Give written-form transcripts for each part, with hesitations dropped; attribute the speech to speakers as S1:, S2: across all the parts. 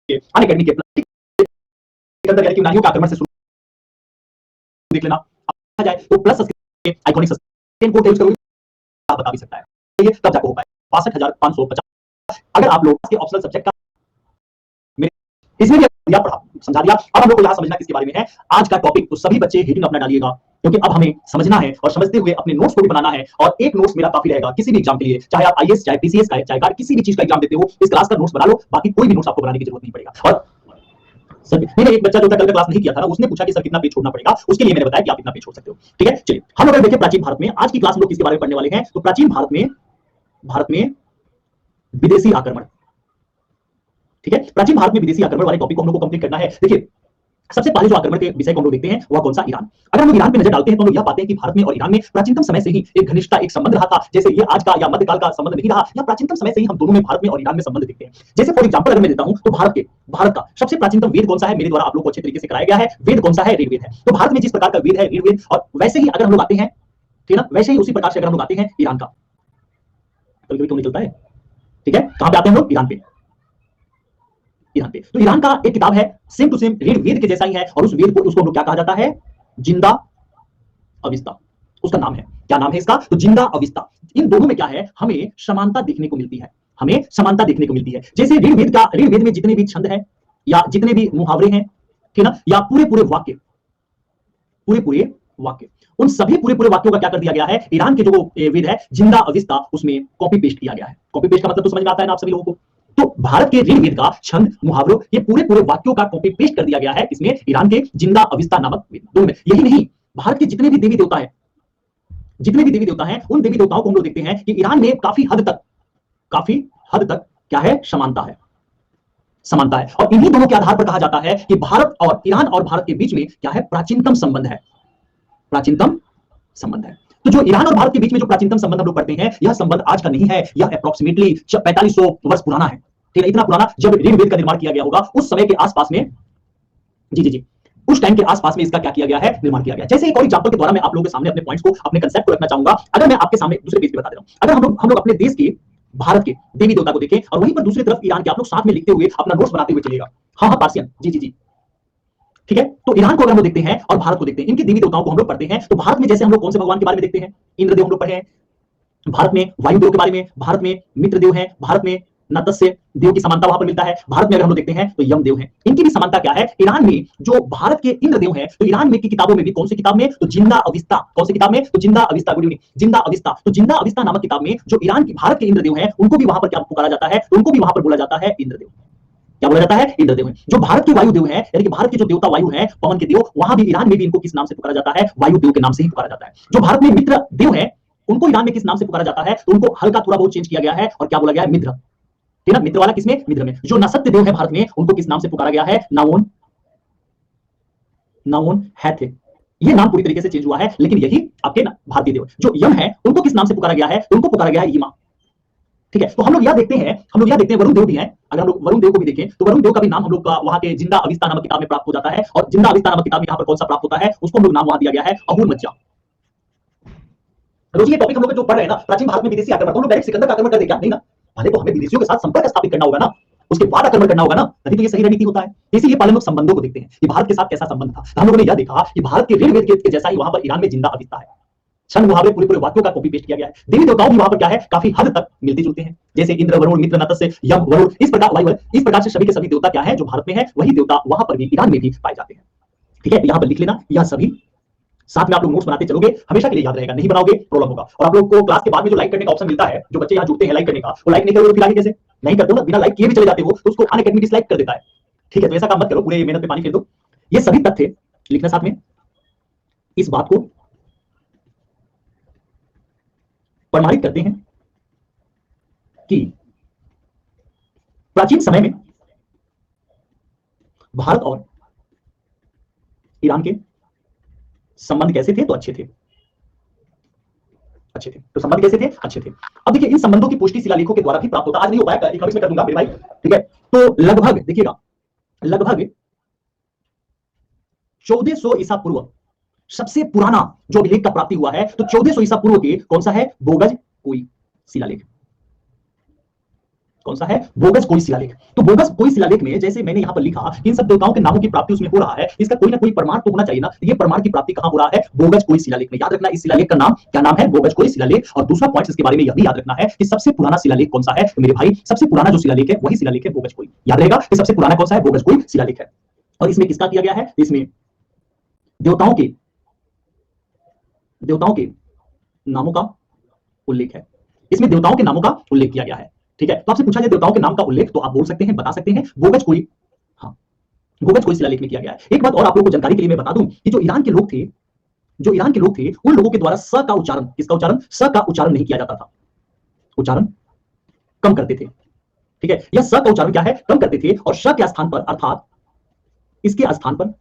S1: Unacademy के अंदर यानी कि यूनानियों के आक्रमण से शुरू देख लेना जाए तो प्लस आइकॉनिक सस्टेन को यूज करोगे बता भी सकता है ये तब जाकर हो पाए 62,550 अगर आप लोग के ऑप्शनल सब्जेक्ट का इसमें भी दिया पढ़ा समझा दिया। अब हम लोग को यहां समझना किसके बारे में है आज का टॉपिक, तो सभी बच्चे हेडिंग अपना डालिएगा क्योंकि अब हमें समझना है और समझते हुए अपने नोट्स को भी बनाना है और एक नोट्स मेरा काफी रहेगा किसी भी एग्जाम के लिए, चाहे आप आईएएस चाहे पीसीएस का चाहे किसी भी चीज का एग्जाम देते हो, इस क्लास का नोट्स बना लो, बाकी कोई भी नोट्स आपको बनाने की जरूरत नहीं पड़ेगा। और सर मैंने एक बच्चा जो था कल का क्लास नहीं किया था ना, उसने पूछा कि सर कितना पेज छोड़ना पड़ेगा, उसके लिए मैंने बताया कि आप इतना पेज छोड़ सकते हो। ठीक है, चलिए हम अगर देखें प्राचीन भारत में आज की क्लास में लोग किसके बारे में पढ़ने वाले हैं, तो प्राचीन भारत में विदेशी आक्रमण। ठीक है, प्राचीन भारत में विदेशी आक्रमण वाले टॉपिक को हम लोग को कंप्लीट करना है। देखिए सबसे पहले जो आक्रमण के विषय को हम लोग देखते हैं वह कौन सा, ईरान। अगर हम लोग ईरान पे नजर डालते हैं तो हम लोग यह पाते हैं कि भारत में और ईरान में प्राचीनतम समय से ही एक घनिष्ठता एक संबंध रहा था, जैसे ये आज का या मध्यकाल का संबंध नहीं रहा, या प्राचीनतम समय से ही हम दोनों में भारत में और ईरान में संबंध देखते हैं। जैसे फॉर एग्जांपल अगर मैं देता हूं तो भारत का सबसे प्राचीनतम वेद कौन सा है, मेरे द्वारा आप लोग को अच्छे तरीके से कराया गया है, वेद कौन सा है, ऋग्वेद है। तो भारत में जिस प्रकार का वेद है ऋग्वेद, और वैसे ही अगर हम लोग आते हैं ठीक है ना, वैसे ही उसी प्रकार से अगर हम लोग आते हैं ईरान का, कभी कभी क्यों नहीं चलता है, ठीक है, कहां पे आते हैं हम लोग, ईरान पे। तो ईरान का एक किताब है सेम टू सेम ऋग्वेद के जैसा ही है, और उस वेद को उसको हम लोग क्या कहा जाता है, जिंदा अविस्ता उसका नाम है। क्या नाम है इसका, तो जिंदा अविस्ता। इन दोनों में क्या है, हमें समानता देखने को मिलती है, हमें समानता देखने को मिलती है। जैसे ऋग्वेद में जितने भी छंद हैं या जितने भी मुहावरे हैं ठीक ना, या पूरे वाक्य उन सभी पूरे वाक्यों का क्या कर दिया गया है, ईरान के जो वेद है जिंदा अविस्ता उसमें कॉपी पेस्ट किया गया है। कॉपी पेस्ट का मतलब तो समझ में आता है ना आप सभी लोगों को। तो भारत के ऋग्वेद का छंद मुहावरों ये पूरे वाक्यों का कॉपी पेस्ट कर दिया गया है इसमें ईरान के जिंदा अविस्ता नामक वेद में। यही नहीं, भारत के जितने भी देवी देवता हैं उन देवी देवताओं को हम लोग देखते हैं कि ईरान में काफी हद तक क्या है, समानता है। और इन्हीं दोनों के आधार पर कहा जाता है कि भारत और ईरान और भारत के बीच में क्या है, प्राचीनतम संबंध है। तो जो ईरान और भारत के बीच में जो प्राचीनतम संबंध हम लोग पढ़ते हैं, यह संबंध आज का नहीं है, यह अप्रोक्सीमेटली 4500 वर्ष पुराना है। ठीक है, इतना पुराना जब ऋग्वेद का निर्माण किया गया होगा उस समय के आसपास में, जी उस टाइम के आसपास में इसका क्या किया गया है, निर्माण किया गया। जैसे एक और एग्जांपल के द्वारा मैं आप लोगों के सामने अपने पॉइंट्स को, अपने कंसेप्ट को रखना चाहूंगा। अगर मैं आपके सामने दूसरे पेज पे बता दे रहा हूं, अगर हम लोग अपने देश के भारत के देवी देवता को देखें और वहीं पर दूसरी तरफ ईरान के, आप लोग साथ में लिखते हुए अपना नोट्स बनाते हुए चलिएगा। हाँ पार्सियन, जी ठीक है। तो ईरान को अगर हम लोग देखते हैं और भारत को देखते हैं, इनके देवी देवताओं को हम लोग पढ़ते हैं, तो भारत में जैसे हम लोग कौन से भगवान के बारे में देखते हैं, इंद्रदेव हम लोग पढ़े हैं, भारत में वायुदेव के बारे में, भारत में मित्रदेव है, भारत में नतस्य देव की समानता वहां पर मिलता है। भारत में अगर हम लोग देखते हैं तो यमदेव है, इनकी भी समानता क्या है। ईरान में जो भारत के इंद्रदेव हैं, तो ईरान में की किताबों में भी कौन सी किताब में, तो जिंदा अविस्ता। कौन सी किताब में, तो जिंदा अविस्ता। गुड इवनिंग, जिंदा अविस्ता। तो जिंदा अविस्ता नामक किताब में जो ईरान की भारत के इंद्रदेव हैं उनको भी वहां पर क्या पुकारा जाता है, उनको भी वहां पर बोला जाता है इंद्रदेव। क्या बोला जाता है, इंद्रदेव है। जो भारत के वायुदेव है, यानी कि भारत के जो देवता वायु है, पवन के देव, वहां भी ईरान में भी इनको किस नाम से पुकारा जाता है, वायुदेव के नाम से ही पुकारा जाता है। जो भारत में मित्र देव है उनको ईरान में किस नाम से पुकारा जाता है, तो उनको हल्का थोड़ा बहुत चेंज किया गया है और क्या बोला गया है, मित्र। ठीक है, मित्र वाला किसमें, मित्र में। जो नसत्य देव है भारत में उनको किस नाम से पुकारा गया है, नाओन हैथे। ये नाम पूरी तरीके से चेंज हुआ है, लेकिन यही आपके भारतीय देव। जो यम है उनको किस नाम से पुकारा गया है, उनको पुकारा गया है यिमा। ठीक है, तो हम लोग यह देखते हैं वरुण देव भी हैं। अगर हम लोग वरुण देव को भी देखें तो वरुण देव का भी नाम हम लोग का वहां के जिंदा अविस्ता नामक किताब में प्राप्त हो जाता है, और जिंदा अविस्ता नामक किताब में यहाँ पर कौन सा प्राप्त होता है, उसको हम लोग नाम वहां दिया गया है अहूर मज्जा। रोजी ये टॉपिक हम लोग जो पढ़ रहे हैं ना, प्राचीन भारत में विदेशी आक्रमण, तो हम लोग डायरेक्ट सिकंदर का आक्रमण कर दे क्या, नहीं ना, पहले तो हमें विदेशियों के साथ संपर्क स्थापित करना होगा ना, उसके बाद आक्रमण करना होगा ना, तभी तो ये सही रणनीति होता है। इसीलिए पहले लोग संबंधों को देखते हैं कि भारत के साथ कैसा संबंध था। हम लोगों ने यह देखा कि भारत के ऋग्वेद के जैसा ही वहां पर ईरान में जिंदा अविस्ता है, छंद मुहावरे पूरे वाक्यों का कॉपी पेस्ट किया गया है। देवी देवताओं भी वहां पर क्या है, काफी हद तक मिलते जुलते हैं, जैसे इंद्र वरुण मित्र नतस्य यम वरुण, इस प्रकार से सभी के सभी देवता क्या है, जो भारत में है वही देवता वहां पर भी ईरान में भी पाए जाते हैं। ठीक है, यहां पर लिख लेना, यह सभी साथ में आप लोग नोट्स बनाते चलोगे, हमेशा के लिए याद रहेगा, नहीं बनाओगे प्रॉब्लम होगा। और आप लोग को क्लास के बाद में जो लाइक करने का ऑप्शन मिलता है, जो बच्चे यहाँ जुड़ते हैं लाइक करने का, वो लाइक नहीं करोगे तो फिर आगे कैसे, नहीं करते हो ना, बिना लाइक किए भी चले जाते हो तो उसको अनअकैडमी डिसलाइक कर देता है। ठीक है, तो ऐसा काम मत करो, पूरे मेहनत पे पानी फेर दो। ये सभी तथ्य लिखना साथ में, इस बात को प्रमाणित करते हैं कि प्राचीन समय में भारत और ईरान के संबंध कैसे थे, तो अच्छे थे। तो संबंध कैसे थे, अच्छे थे। अब देखिए इन संबंधों की पुष्टि शिलालेखों के द्वारा भी प्राप्त होता, आज नहीं हो पाएगा, एक में कर दूंगा मेरे भाई। ठीक है, तो लगभग देखिएगा, लगभग 1400 ईसा पूर्व सबसे पुराना जो अभिलेख का प्राप्ति हुआ है, तो 1400 ईसा पूर्व के कौन सा है, बोगज कोई शिलालेख। कौन सा है? बोगस कोई शिलालेख। तो बोगस कोई शिलालेख में जैसे मैंने यहां पर लिखा कि इन सब देवताओं के नामों की प्राप्ति उसमें हो रहा है, इसका कोई ना कोई प्रमाण तो होना चाहिए ना। ये प्रमाण की प्राप्ति कहां हो रहा है? बोगस कोई शिलालेख में। याद रखना इस शिलालेख का नाम क्या नाम है? बोगस कोई शिलालेख। और दूसरा पॉइंट इसके बारे में यह भी याद रखना है कि सबसे पुराना शिलालेख कौन सा है? तो मेरे भाई सबसे पुराना जो शिलालेख है वही शिलालेख है बोगस कोई। याद रहेगा कि सबसे पुराना कौन सा है? बोगस कोई शिलालेख है। और इसमें किसका किया गया है? इसमें देवताओं के नामों का उल्लेख है। इसमें देवताओं के नामों का उल्लेख किया गया है। ठीक है, तो आपसे पूछा जाए देवताओं के नाम का उल्लेख, तो आप बोल सकते हैं, बता सकते हैं बोगस कोई। हाँ, बोगस कोई शिलालेख में किया गया है। एक बात और आप लोगों को जानकारी के लिए मैं बता दूं कि जो ईरान के लोग थे उन लोगों के द्वारा स का उच्चारण, किसका उच्चारण? स का उच्चारण नहीं किया जाता था, उच्चारण कम करते थे। ठीक है, यह स का उच्चारण क्या है? कम करते थे। और श के स्थान पर, अर्थात इसके स्थान पर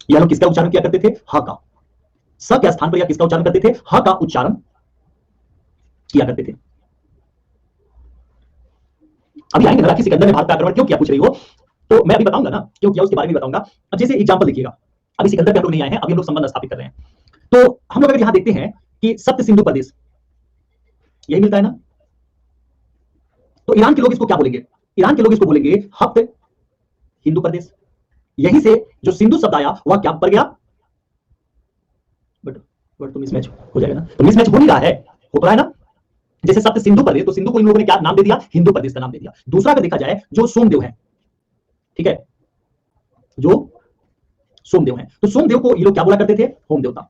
S1: यह लोग किसका उच्चारण किया करते थे? ह का। स के स्थान पर यह किसका उच्चारण करते थे? ह का उच्चारण किया करते थे। अभी आएंगे ना कि सिकंदर ने भारत पर आक्रमण क्यों किया, पूछ रही हो, तो मैं अभी बताऊंगा ना क्यों किया, उसके बारे में बताऊंगा। अब जैसे एग्जांपल देखिएगा, अभी सिकंदर पे हम लोग नहीं आए हैं, अभी हम लोग संबंध स्थापित कर रहे हैं। तो हम लोग अगर यहां देखते हैं कि सप्त सिंधु प्रदेश यही मिलता है ना, तो ईरान के लोग इसको क्या बोलेंगे? ईरान के लोग इसको बोलेंगे हप्त हिंदू प्रदेश। यहीं से जो सिंधु शब्द आया वह क्या पड़ गया? बट तो मिसमैच हो जाएगा ना, तो मिसमैच हो नहीं रहा है, हो रहा है ना। जैसे सप्त सिंधु प्रदेश, तो सिंधु को इन लोगों ने क्या नाम दे दिया? हिंदू प्रदेश का नाम दे दिया। दूसरा अगर देखा जाए जो सोमदेव है, ठीक है, जो सोमदेव है, तो सोमदेव को ये लोग क्या बोला करते थे? होम देवता।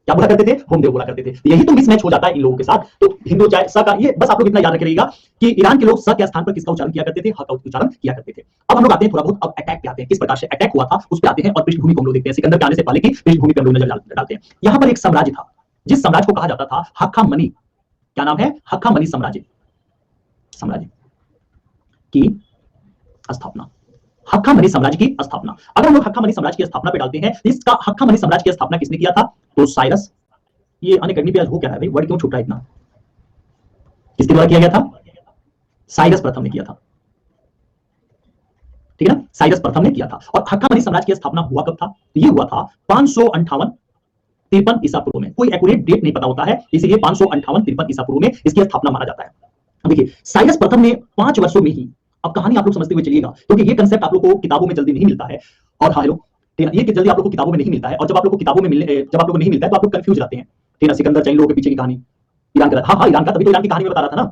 S1: क्या बोला करते थे? होम देव बोला करते थे। यही तो मिसमैच हो जाता है इन लोगों के साथ। तो हिंदू चाहे स का, ये बस आप लोग इतना याद रखिएगा कि ईरान के लोग स के स्थान पर किसका उच्चारण किया करते थे? ह का उच्चारण किया करते थे। अब हम लोग आते हैं थोड़ा बहुत, अब अटैक पे आते हैं, किस प्रकार से अटैक हुआ था उस पर आते हैं और पृष्ठभूमि को हम लोग देखते हैं। सिकंदर के आने से पहले की पृष्ठभूमि पर हम लोग नजर डालते हैं। यहां पर एक साम्राज्य था जिस साम्राज्य को कहा जाता था हक्कामनी। क्या नाम है? हक्कामनी साम्राज्य की स्थापना। हक्कामनी साम्राज्य की स्थापना। अगर हम लोग हक्कामनी साम्राज्य की स्थापना पे डालते हैं, इसका हक्कामनी साम्राज्य की स्थापना किसने किया था? तो साइरस। ये अनअकैडमी पे आज हो क्या रहा है भाई, वर्ड क्यों छूट रहा है इतना? किसके द्वारा किया गया था? साइरस प्रथम ने किया था। ठीक है ना, साइरस प्रथम ने किया था। और हक्कामनी साम्राज्य की स्थापना हुआ कब था? तो ये हुआ था 558-53 ईसा पूर्व में। कोई एक्यूरेट डेट नहीं पता होता है, इसीलिए 558-53 ईसा पूर्व में इसकी स्थापना माना जाता है। देखिए साइरस प्रथम ने 5 वर्षों में ही, अब कहानी आप लोग समझते हुए चलिएगा क्योंकि ये कंसेप्ट आप लोग को किताबों में जल्दी नहीं मिलता है। और हाँ हेलो, ये जल्दी आप लोग को किताबों में नहीं मिलता है, और जब आप लोग को किताबों में जब आप लोग को नहीं मिलता है तो आप लोग कंफ्यूज रहते हैं। ठीक है, सिकंदर जैन लोगों के पीछे की कहानी, ईरान का, हाँ ईरान का, तभी तो ईरान की कहानी में बता रहा था ना,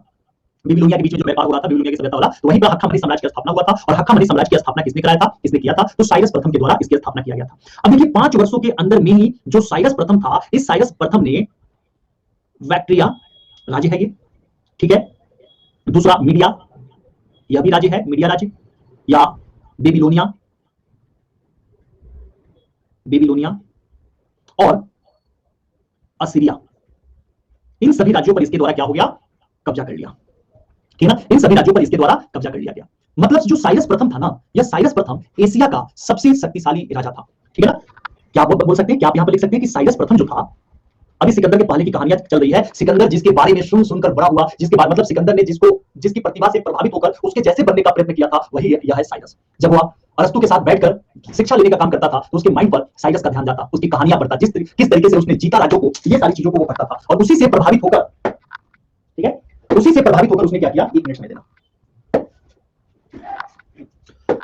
S1: बेबीलोनिया के बीच में जो व्यापार हो रहा था, बेबीलोनिया की सभ्यता वाला, तो वहीं पर हक्कामनी साम्राज्य की स्थापना हुआ था। और हक्कामनी साम्राज्य की स्थापना किसने कराया था? किसने किया था? तो साइरस प्रथम के द्वारा इसकी स्थापना किया गया था। अब देखिए 5 वर्षों के अंदर में ही जो साइरस प्रथम था, इस साइरस प्रथम ने बैक्ट्रिया राज्य है ये, ठीक है, दूसरा मीडिया, यह भी राज्य है, मीडिया राज्य, या बेबीलोनिया और असीरिया, इन सभी राज्यों पर इसके द्वारा क्या हो गया? कब्जा कर लिया। ठीक है ना, इन सभी राज्यों पर इसके द्वारा कब्जा कर लिया गया। मतलब जो साइरस प्रथम था ना, यह साइरस प्रथम एशिया का सबसे शक्तिशाली राजा था। ठीक है ना, क्या आप बोल सकते हैं, क्या आप यहां पर लिख सकते हैं कि साइरस प्रथम जो था, अभी सिकंदर के पहले की कहानियां चल रही है, सिकंदर जिसके बारे में सुनकर बड़ा हुआ, जिसके बाद मतलब सिकंदर ने जिसकी प्रतिभा से प्रभावित होकर उसके जैसे बनने का प्रयत्न किया था, वही यह है साइरस। जब वह अरस्तु के साथ बैठकर शिक्षा लेने का काम करता था तो उसके माइंड पर साइरस का ध्यान जाता, उसकी कहानियां पढ़ता, किस तरीके से उसने जीता राज्यों को, ये सारी चीजों को वो करता था। और उसी से प्रभावित होकर, ठीक है, उसी से प्रभावित होकर उसने क्या किया? एक मिनट में देना,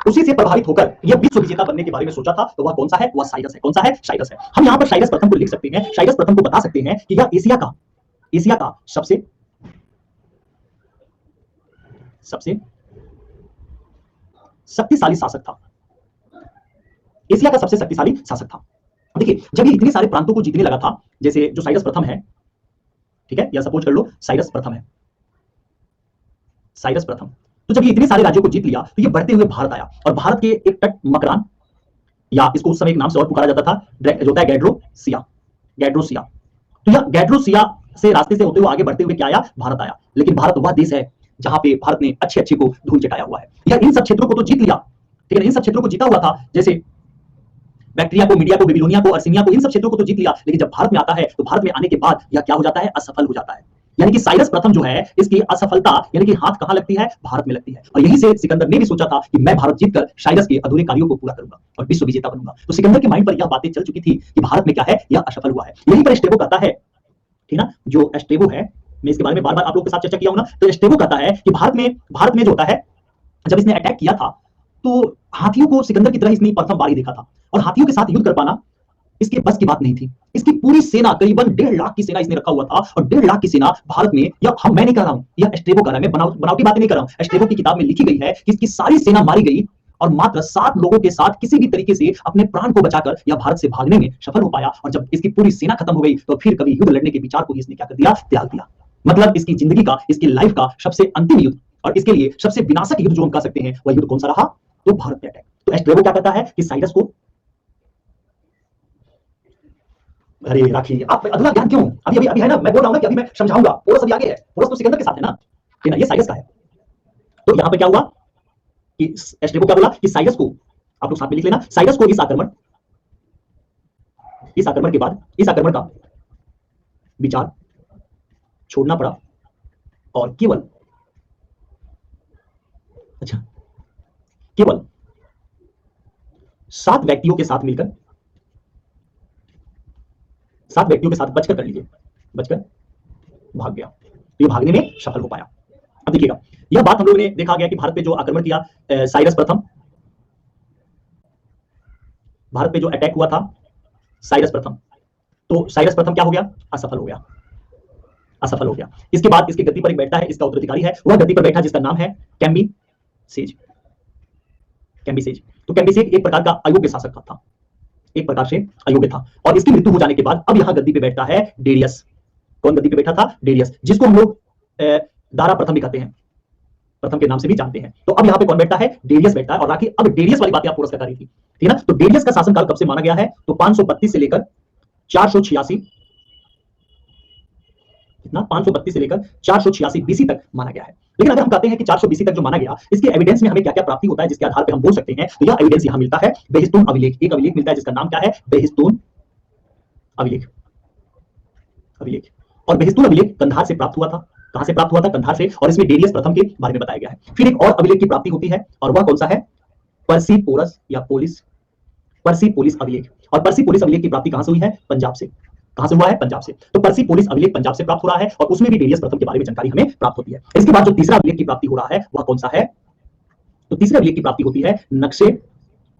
S1: उसी से प्रभावित होकर यह विश्व विजेता बनने के बारे में सोचा था। तो वह कौन सा है? वह साइरस है। कौन सा है? साइरस है। हम यहां पर साइरस प्रथम को लिख सकते हैं, साइरस प्रथम को बता सकते हैं कि यह एशिया का सबसे शक्तिशाली शासक था। एशिया का सबसे शक्तिशाली शासक था। देखिए जब ये इतने सारे प्रांतों को जीतने लगा था, जैसे जो साइरस प्रथम है, ठीक है, या सपोज कर लो साइरस प्रथम है, साइरस प्रथम, तो जब ये इतने सारे राज्यों को जीत लिया तो ये बढ़ते हुए भारत आया। और भारत के एक तट मकरान, या इसको उस समय एक नाम से और पुकारा जाता था, जो होता है गैड्रोसिया। तो यह गैड्रोसिया से रास्ते से होते हुए आगे बढ़ते हुए क्या आया? भारत आया। लेकिन भारत वह देश है जहां पे भारत ने अच्छे अच्छे को धूल चटाया हुआ है। यह इन सब क्षेत्रों को तो जीत लिया, ठीक है, इन सब क्षेत्रों को जीता हुआ था, जैसे बैक्ट्रिया को, मीडिया को, बेबीलोनिया को, अर्सिनिया को, इन सब क्षेत्रों को तो जीत लिया। लेकिन जब भारत में आता है तो भारत में आने के बाद यह क्या हो जाता है? असफल हो जाता है। यानी कि साइरस प्रथम जो है, इसकी असफलता, यानी कि हाथ कहां लगती है? भारत में लगती है। और यहीं से सिकंदर ने भी सोचा था कि मैं भारत जीतकर साइरस के अधूरे कार्यों को पूरा करूंगा और विश्व विजेता बनूंगा। तो सिकंदर के माइंड पर यह बातें चल चुकी थी कि भारत में क्या है? यह असफल हुआ है। यहीं पर स्ट्रेबो कहता है, ठीक ना, जो स्ट्रेबो है मैं इसके बारे में बार बार आप लोगों के साथ चर्चा किया हूं ना। तो एस्ट्रेबो कहता है कि भारत में जो होता है, जब इसने अटैक किया था तो हाथियों को सिकंदर की तरह इसने प्रथम बार ही देखा था, और हाथियों के साथ युद्ध कर पाना इसके बस की बात नहीं थी। इसकी पूरी सेना, करीबन 1.5 लाख की सेना इसने रखा हुआ था, और 1.5 लाख की सेना भारत में, या हम, मैं नहीं कह रहा हूं, यह एस्ट्रेबो कह रहा है, मैं बनावटी बातें नहीं कर रहा हूं, एस्ट्रेबो की किताब में लिखी गई है कि इसकी सारी सेना मारी गई और मात्र 7 लोगों के साथ किसी भी तरीके से अपने प्राण को बचाकर यह भारत से भागने में सफल हो पाया। और जब इसकी पूरी सेना खत्म हो गई तो फिर कभी युद्ध लड़ने के विचार को इसने क्या कर दिया, त्याग दिया। मतलब इसकी जिंदगी का, इसकी लाइफ का सबसे अंतिम युद्ध, और इसके लिए सबसे विनाशक युद्ध जो हम कह सकते हैं, वह युद्ध कौन सा रहा? तो भारत पे अटैक। तो एस्ट्रेबो क्या कहता है कि साइरस को, अरे राखी, आप अधूरा ज्ञान क्यों? अभी अभी अभी है ना, मैं बोल रहा हूं ना कि अभी मैं समझाऊंगा। पोरस अभी आगे है, पोरस तो सिकंदर के साथ है ना, ये साइरस का है। तो यहां पे क्या हुआ कि एस्ट्रेबो क्या बोला कि साइरस को, आप लोग साथ में लिख लेना, साइरस को इस आक्रमण के बाद, इस आक्रमण का विचार छोड़ना पड़ा, और केवल, अच्छा, केवल 7 व्यक्तियों के साथ मिलकर, 7 व्यक्तियों के साथ बचकर, कर लीजिए, बचकर भाग गया। तो ये भागने में सफल हो पाया। अब देखिएगा, यह बात हम लोगों ने देखा गया कि भारत पे जो आक्रमण किया साइरस प्रथम, भारत पे जो अटैक हुआ था साइरस प्रथम, तो साइरस प्रथम क्या हो गया? असफल हो गया, असफल हो गया। इसके बाद इसकी गद्दी पर एक बैठता है, इसका उत्तराधिकारी है, वह गद्दी पर बैठा जिसका नाम है कैम्बिसेज। कैम्बिसेज, तो कैम्बिसेज एक प्रकार का अयोग्य शासक था, एक प्रकार से अयोग्य था, और इसकी मृत्यु हो जाने के बाद अब यहां गद्दी पे बैठता है डेरियस। कौन गद्दी पे बैठा था? डेरियस, जिसको हम लोग दारा प्रथम भी कहते हैं, प्रथम के नाम से भी जानते हैं। तो अब यहाँ पे कौन बैठता है? डेरियस बैठता है। और राखी, अब डेरियस वाली बातें आप पोरस कर रही थी, ठीक है ना? तो डेरियस का शासनकाल कब से माना गया है? तो 532 से लेकर 486, कितना? 532 से लेकर 486 बीसी तक माना गया है। लेकिन अगर हम कहते हैं कि 400 बीसी तक जो माना गया, इसके एविडेंस में हमें क्या क्या प्राप्ति होता है जिसके आधार पर हम बोल सकते हैं? तो यह एविडेंस यहां मिलता है, बेहिस्तून अभिलेख। एक अभिलेख मिलता है जिसका नाम क्या है? बेहिस्तून अभिलेख। अभिलेख, और बेहिस्तून अभिलेख कंधार से प्राप्त हुआ था। कहां से प्राप्त हुआ था? कंधार से, और इसमें डेरियस प्रथम के बारे में बताया गया है। फिर एक और अभिलेख की प्राप्ति होती है, और वह कौन सा है? पर्सीपोरस या पोलिस, पर्सीपोलिस अभिलेख। और पर्सीपोलिस अभिलेख की प्राप्ति कहां से हुई है? पंजाब से। कहां से हुआ है? पंजाब से। तो पर्सीपोलिस अभिलेख पंजाब से प्राप्त हो रहा है, और उसमें भी डेरियस प्रथम के बारे में जानकारी हमें प्राप्त होती है। इसके बाद जो तीसरा अभिलेख की प्राप्ति हो रहा है वह कौन सा है? तो तीसरे अभिलेख की प्राप्ति होती है नक्शे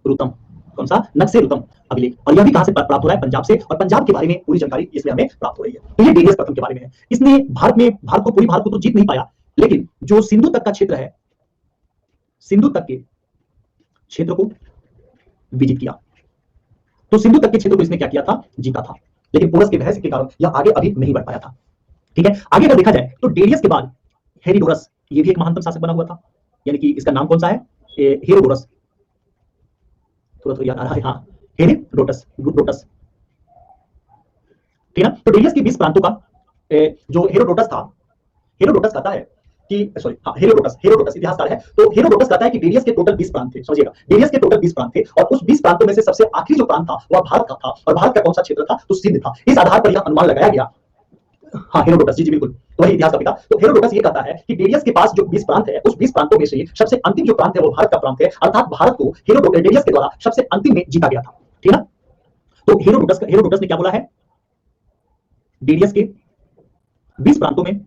S1: रुतम। कौन सा? नक्शे रुतम अभिलेख, और यह भी कहां से प्राप्त हो रहा है? पंजाब से, और पंजाब के बारे में पूरी जानकारी इसमें हमें प्राप्त हो रही है। तो ये डेरियस प्रथम के बारे में है। इसने पूरी भारत को तो जीत नहीं पाया, लेकिन जो सिंधु तक का क्षेत्र है, सिंधु तक के क्षेत्र को विजित किया। तो सिंधु तक के क्षेत्र को इसने क्या किया था? जीता था। लेकिन पोरस के बहस के कारण यह आगे अभी नहीं बढ़ पाया था। ठीक है, आगे अगर देखा जाए तो डेरियस के बाद हेरोडोटस, ये भी एक महानतम शासक बना हुआ था, यानी कि इसका नाम कौन सा है? हेरोडोटस, थोड़ा याद आ रहा है, हाँ, हेरोडोटस, ठीक है। तो डेरियस के 20 प्रांतों का जो हेरोडोटस था, हेरोडोटस कहता है कि, सॉरी, हाँ, हेरोडोटस इतिहासकार है। तो हेरोडोटस कहता है कि डेरियस के टोटल 20 प्रांत थे, समझिएगा, डेरियस के टोटल 20 प्रांत थे, और उस 20 प्रांतों में से सबसे आखिरी जो प्रांत था वह भारत का था, और भारत का कौन सा क्षेत्र था? तो सिंध था। इस आधार पर यह अनुमान लगाया गया, हाँ, हेरोडोटस, जी जी बिल्कुल, तो वही इतिहास का पिता। तो हेरोडोटस ये कहता है कि डेरियस के पास जो 20 प्रांत है, उस 20 प्रांतों में से सबसे अंतिम जो प्रांत है वो भारत का प्रांत है, अर्थात भारत को डेरियस के द्वारा सबसे अंतिम में जीता गया था, ठीक है ना? तो हेरोडोटस ने क्या बोला है? डेरियस के 20 प्रांतों में,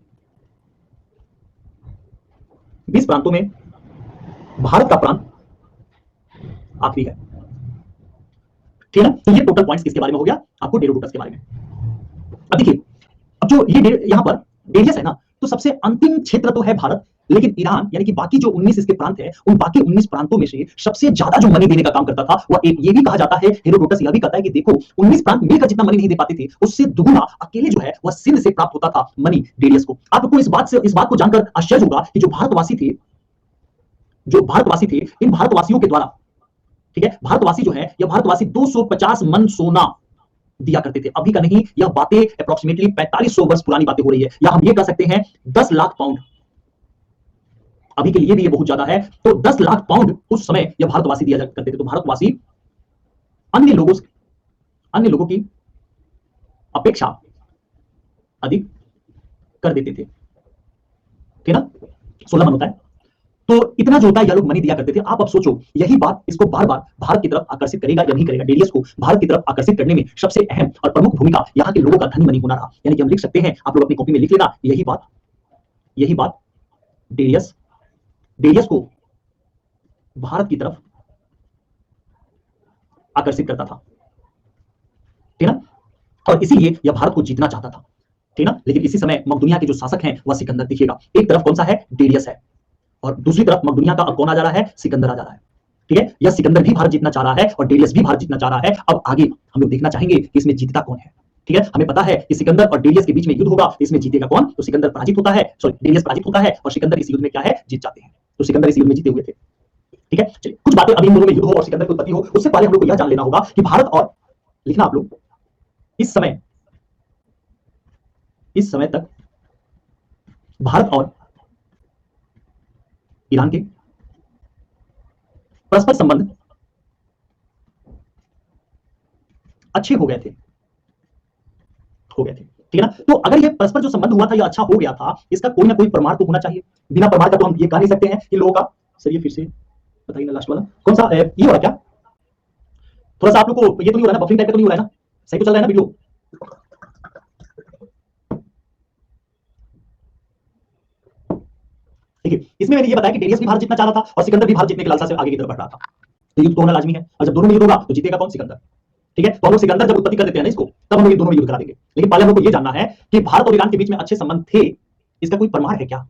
S1: 20 प्रांतों में भारत का प्रांत आखिरी है, ठीक है ना? तो ये टोटल पॉइंट्स किसके बारे में हो गया? आपको हेरोडोटस के बारे में। अब देखिए, अब जो ये यहां पर डेरियस है ना, तो सबसे अंतिम क्षेत्र तो है भारत, लेकिन ईरान, यानी कि बाकी जो 19 इसके प्रांत है, उन बाकी 19 प्रांतों में से सबसे ज्यादा जो मनी देने का काम करता था वह एक, ये भी कहा जाता है, हेरोडोटस यह भी कहता है कि देखो 19 प्रांत मिलकर जितना मनी नहीं दे पाते थे, उससे दुगुना अकेले जो है वह सिंध से प्राप्त होता था मनी डेरियस को। आपको इस बात को जानकर आश्चर्य होगा कि जो भारतवासी थे, इन भारतवासियों के द्वारा, ठीक है, भारतवासी जो है, यह भारतवासी 250 मन सोना दिया करते थे। अभी का नहीं, यह बातें अप्रोक्सीमेटली 4500 वर्ष पुरानी बातें हो रही है, या हम ये कह सकते हैं 10 लाख पाउंड। अभी के लिए भी ये बहुत ज्यादा है। तो 10 लाख पाउंड उस समय यह भारतवासी दिया करते थे। तो भारतवासी अन्य लोगों की अपेक्षा अधिक कर देते थे, ठीक है ना? 16 मन होता है। तो इतना जो होता है यह लोग मनी दिया करते थे। आप अब सोचो, यही बात इसको बार बार भारत की तरफ आकर्षित करेगा या नहीं करेगा। डेरियस को भारत की तरफ आकर्षित करने में सबसे अहम और प्रमुख भूमिका यहाँ के लोगों का धनी मनी होना रहा। यानी कि हम लिख सकते हैं, आप लोग अपनी कॉपी में लिख लेना, यही बात डेरियस डेरियस को भारत की तरफ आकर्षित करता था, ठीक ना। और इसीलिए यह भारत को जीतना चाहता था, ठीक ना। लेकिन इसी समय मकदूनिया के जो शासक हैं वह सिकंदर। देखिएगा, एक तरफ कौन सा है, डेरियस है, और दूसरी तरफ मकदूनिया का अब कौन आ जा रहा है, सिकंदर आ जा रहा है, ठीक है। यह सिकंदर भी भारत जीतना चाह रहा है और डेरियस भी भारत जीतना चाह रहा है। अब आगे हम लोग देखना चाहेंगे कि इसमें जीतता कौन है, ठीक है। हमें पता है कि सिकंदर और डेरियस के बीच में युद्ध होगा, इसमें जीतेगा कौन, तो सिकंदर पराजित होता है, सॉरी डेरियस पराजित होता है, और सिकंदर इस युद्ध में क्या है, जीत जाते हैं। तो सिकंदर इस युद्ध में जीते हुए थे, ठीक है। चलिए, कुछ बातें अभी इन दोनों में युद्ध हो और सिकंदर की उत्पत्ति हो, उससे पहले हम लोग को यह जान लेना होगा कि भारत और, लिखना आप लोग, इस समय तक भारत और ईरान के परस्पर संबंध अच्छे हो गए थे, ठीक है ना। तो अगर ये परस्पर जो संबंध हुआ था यह अच्छा हो गया था, इसका कोई ना कोई प्रमाण तो होना चाहिए। बिना प्रमाण का तो हम ये कह नहीं सकते हैं कि लोगों का। सर ये फिर से बताइए ना, लास्ट वाला कौन सा, ये हो रहा क्या, थोड़ा सा आप लोग को ये तो नहीं हो रहा ना, बफरिंग टाइप का तो नहीं हो रहा है ना, सही तो चल रहा है ना वीडियो। देखिए, इसमें मैंने ये बताया कि डेरियस भी भारत जीतना चाह रहा था और सिकंदर भी भारत जीतने की लालसा से आगे की तरफ बढ़ रहा था। तो युद्ध तो होना लाजमी है, और जब दोनों में युद्ध होगा तो जीतेगा कौन, सिकंदर, ठीक है। तो हम लोग सिकंदर जब उत्पत्ति कर देते हैं ना इसको, तब हम लोग दोनों में युद्ध करा देंगे। लेकिन पहले हम लोग को ये जानना है कि भारत और ईरान के बीच में अच्छे संबंध थे, इसका कोई प्रमाण है क्या,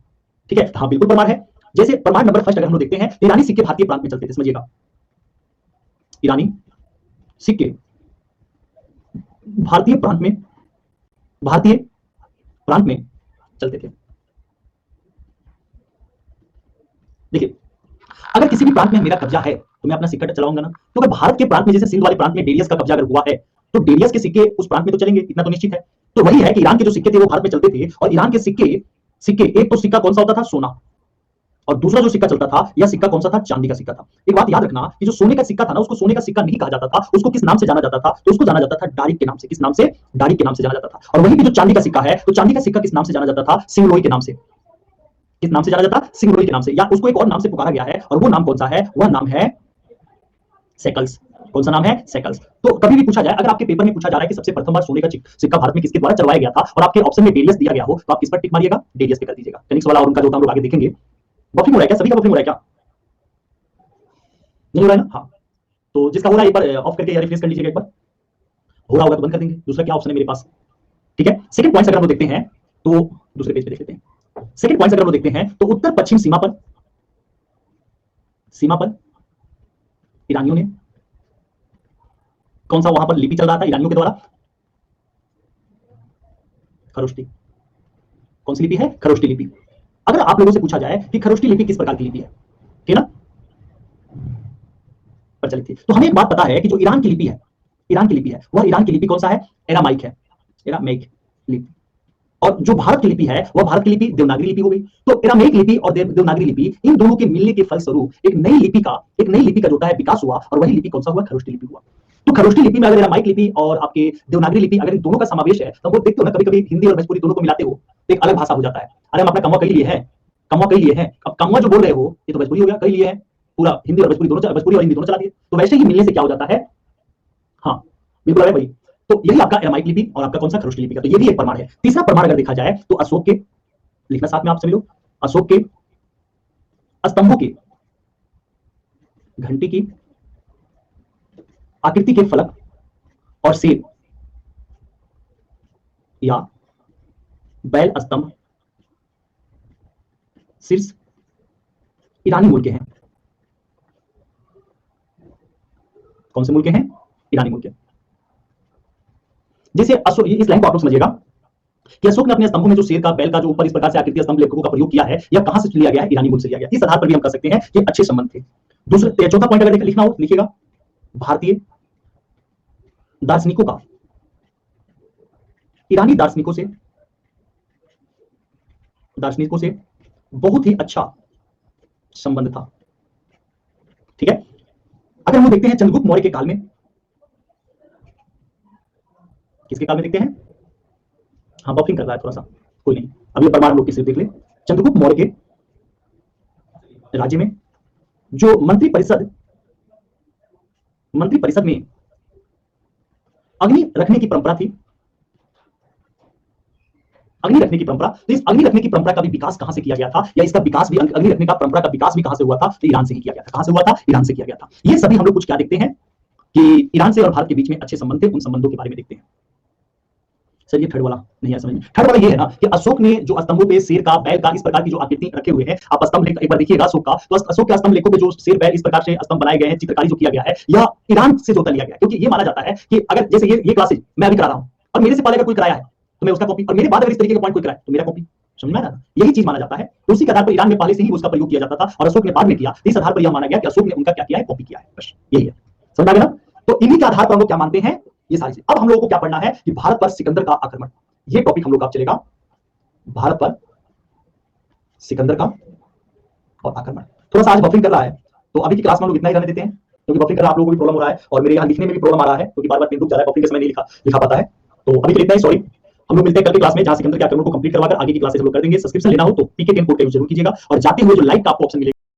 S1: ठीक है। हाँ बिल्कुल प्रमाण है। जैसे प्रमाण नंबर फर्स्ट अगर हम लोग देखते हैं, ईरानी सिक्के भारतीय प्रांत में चलते थे, समझिएगा, ईरानी सिक्के भारतीय प्रांत में चलते थे। देखिए, अगर किसी भी प्रांत में मेरा कब्जा है तो मैं अपना सिक्का चलाऊंगा ना। तो अगर भारत के प्रांत में, जैसे सिंध वाले प्रांत में डेरियस का कब्जा अगर हुआ है, तो डेरियस के सिक्के उस प्रांत में तो चलेंगे, इतना तो निश्चित है। तो वही है कि ईरान के जो सिक्के थे वो भारत में चलते थे, और ईरान के सिक्के एक तो सिक्का कौन सा होता था, सोना, और दूसरा जो सिक्का चलता था यह सिक्का कौन सा था, चांदी का सिक्का था। एक बात याद रखना कि जो सोने का सिक्का था ना, उसको सोने का सिक्का नहीं कहा जाता था, उसको किस नाम से जाना जाता था, तो उसको जाना जाता था डारिक के नाम से। किस नाम से, डारिक के नाम से जाना जाता था। और वही भी जो चांदी का सिक्का है, तो चांदी का सिक्का किस नाम से जाना जाता था, सिंगलोई के नाम से। किस नाम से जाना जाता, सिंगलोई के नाम से, या उसको एक और नाम से पुकारा गया है, और वो नाम कौन सा है, वह नाम है सेकल्स। कौन सा नाम है, सेकल्स। तो कभी भी पूछा जाए, अगर आपके पेपर में पूछा जा रहा है कि सबसे प्रथम बार सोने का सिक्का भारत में किसके द्वारा चलवाया गया था, और आपके ऑप्शन में डेरियस दिया गया हो, तो आप किस पर टिक मारिएगा, डेरियस पे कर दीजिएगा। टेनिक्स वाला और उनका जो हम लोग आगे देखेंगे। बफरिंग हो रहा है क्या, सभी का बफरिंग हो रहा है क्या, नहीं हो रहा है ना। हाँ, तो जिसका हो रहा है एक बार ऑफ करके या रिफ्रेश कर लीजिएगा एक बार, हो रहा होगा तो बंद कर देंगे। दूसरा क्या ऑप्शन है मेरे पास, ठीक है। सेकंड पॉइंट अगर हम देखते हैं तो दूसरे पेज पे देख लेते हैं। सेकंड पॉइंट अगर हम देखते हैं तो उत्तर पश्चिम सीमा पर ईरानियों ने, कौन सा वहां पर लिपि चल रहा था ईरानियों के द्वारा, खरोष्टी। कौन सी लिपि है, खरोष्टी लिपि। अगर आप लोगों से पूछा जाए कि खरोष्टी लिपि किस प्रकार की लिपि है, ठीक है ना, प्रचलित थी, तो हमें एक बात पता है कि जो ईरान की लिपि है, वह ईरान की लिपि कौन सा है, एरामाइक है, एरामाइक लिपि। और जो भारत की लिपि है वह भारत की लिपि देवनागरी लिपि हो गई। तो एरामाइक लिपि और देवनागरी लिपि, इन दोनों के मिलने के फलस्वरूप एक नई लिपि का जो होता है विकास हुआ, और वही लिपि कौन सा हुआ, खरोष्टी लिपि हुआ। तो खरोष्टी लिपि में अगर एरामाइक लिपि और आपके देवनागरी लिपि अगर इन दोनों का समावेश है, तो वो देखते हो ना, कभी कभी हिंदी और भोजपुरी दोनों को मिलाते हो तो एक अलग भाषा हो जाता है। अरे हम अपना कमवा कही लिए हैं, अब कमवा जो बोल रहे हो ये तो भोजपुरी हो गया, कही लिए हैं, पूरा हिंदी और भोजपुरी दोनों, भोजपुरी और हिंदी दोनों चला दिए। तो वैसे ही मिलने से क्या हो जाता है, हाँ बिल्कुल है भाई। तो यही आपका एरामाइक लिपि और आपका कौन सा, खरोष्टी लिपि का। तो ये भी एक प्रमाण है। तीसरा प्रमाण अगर देखा जाए तो अशोक के, लिखना साथ में आप सभी लोग, अशोक के स्तंभों की घंटी की आकृति के फलक और सेब या बैल स्तंभ शीर्ष ईरानी मूल के हैं। कौन से मूल के हैं, ईरानी मूल के। जैसे अशोक, इस लाइन को आप लोग समझिएगा कि अशोक ने अपने स्तंभों में जो शेर का, बैल का जो ऊपर इस प्रकार से आकृति स्तंभ लेखकों का प्रयोग किया है, यह कहां से लिया गया है, ईरानी मूल से लिया गया। इस आधार पर भी हम कह सकते हैं कि अच्छे संबंध थे। दूसरा चौथा पॉइंट अगर लिखना हो लिखिएगा, भारतीय दार्शनिकों का ईरानी दार्शनिकों से बहुत ही अच्छा संबंध था, ठीक है। अगर हम देखते हैं चंद्रगुप्त मौर्य के काल में, किसके काल में देखते हैं, हाँ बफरिंग कर रहा है थोड़ा सा, कोई नहीं, अभी प्रमाण लोग की सिर्फ देख ले। चंद्रगुप्त मौर्य के राज्य में जो मंत्री परिषद में अग्नि रखने की परंपरा थी, अग्नि रखने की परंपरा, तो इस अग्नि रखने की परंपरा का भी विकास कहां से किया गया था, या इसका विकास भी, अग्नि रखने का परंपरा का विकास भी कहां से हुआ था, तो ईरान से ही किया गया था। कहां से हुआ था? ईरान से किया गया था। ये सभी हम लोग कुछ क्या देखते हैं कि ईरान से और भारत के बीच में अच्छे संबंध थे, उन संबंधों के बारे में देखते हैं। सर ये थर्ड वाला नहीं है समझ में। थर्ड वाला ये है ना कि अशोक ने जो स्तंभों पे शेर का, बैल का, इस प्रकार की जो आकृति रखे हुए हैं, आप स्तंभ लेख एक बार देखिएगा अशोक का, तो अशोक के स्तंभ लेखों पे जो शेर, बैल इस प्रकार से स्तंभ बनाए गए हैं, चित्रकारी जो किया गया है, यह ईरान से जोता लिया गया है। क्योंकि ये माना जाता है कि अगर जैसे ये क्लासेज मैं अभी करा रहा हूं और मेरे से पहले अगर कोई कराया है तो मैं उसका कॉपी, और मेरे बाद अगर इस तरीके का पॉइंट कोई कराए तो मेरा कॉपी। समझ में आया ना? यही चीज माना जाता है। तो उसी के आधार पर ईरान में पहले से ही उसका प्रयोग किया जाता था और अशोक ने बाद में किया। इस आधार पर यह माना गया कि अशोक ने उनका क्या किया है, कॉपी किया है। बस यही है। समझ आ गया ना? तो इन्हीं के आधार पर हम लोग क्या मानते हैं, ये सारी चीज। अब हम लोगों को क्या पढ़ना है कि भारत पर सिकंदर का आक्रमण, ये टॉपिक हम लोग का चलेगा। भारत पर सिकंदर का और आक्रमण। थोड़ा सा आज बफरिंग कर रहा है, तो अभी की क्लास में हम लोग इतना ही रहने देते हैं, क्योंकि बफरिंग कर रहा आप लोगों को भी प्रॉब्लम हो रहा है और मेरे यहाँ लिखने में भी प्रॉब्लम आ रहा है, क्योंकि बार बार पेन रुक जा रहा है, बफरिंग के समय नहीं लिखा पाता है। तो अभी के लिए इतना ही, सॉरी। हम लोग मिलते हैं कल की क्लास में, जहां सिकंदर के आक्रमण को कंप्लीट करवाकर आगे की क्लासेस हम लोग कर देंगे। सब्सक्रिप्शन लेना हो तो पीके 10 कोड का यूज जरूर कीजिएगा, और जाते हुए जो लाइक का आपको ऑप्शन मिलेगा